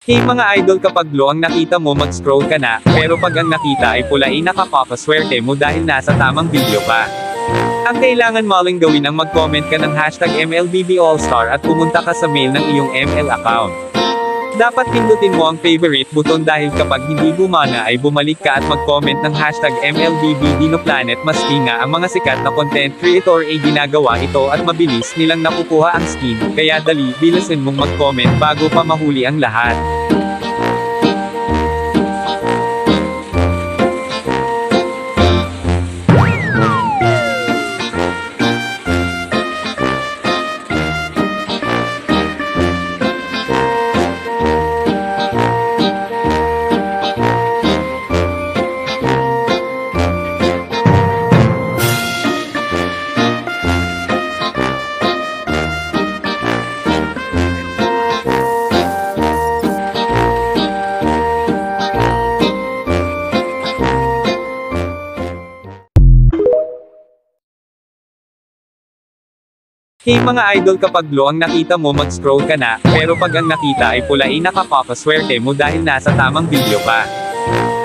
Hey mga idol, kapag blue ang nakita mo mag-scroll ka na, pero pag ang nakita ay pula ay nakapapaswerte mo dahil nasa tamang video ka. Ang kailangan mo lang gawin ang mag-comment ka ng hashtag MLBB Allstar at pumunta ka sa mail ng iyong ML account. Dapat pindutin mo ang favorite button dahil kapag hindi gumana ay bumalik ka at mag-comment ng hashtag MLBB Dinoplanet. Maski nga ang mga sikat na content creator ay ginagawa ito at mabilis nilang nakukuha ang skin, kaya dali, bilisin mong mag-comment bago pa mahuli ang lahat. Hey mga idol, kapag blue ang nakita mo mag-scroll ka na, pero pag ang nakita ay pula ay nakapapaswerte mo dahil nasa tamang video ka.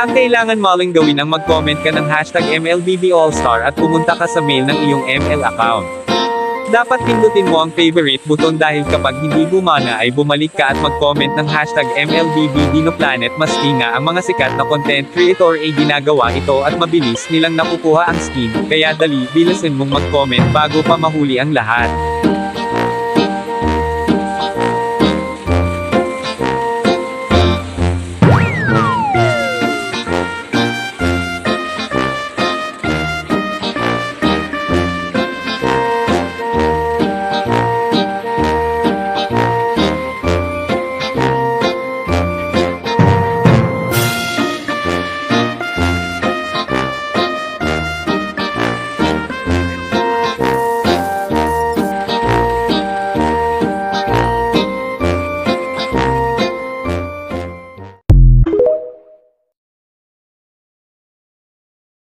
Ang kailangan mo lang gawin ang mag-comment ka ng hashtag MLBB Allstar at pumunta ka sa mail ng iyong ML account. Dapat pindutin mo ang favorite button dahil kapag hindi gumana ay bumalik ka at mag-comment ng hashtag MLBB Dinoplanet. Maski nga ang mga sikat na content creator ay ginagawa ito at mabilis nilang nakukuha ang skin, kaya dali, bilisin mong mag-comment bago pa mahuli ang lahat.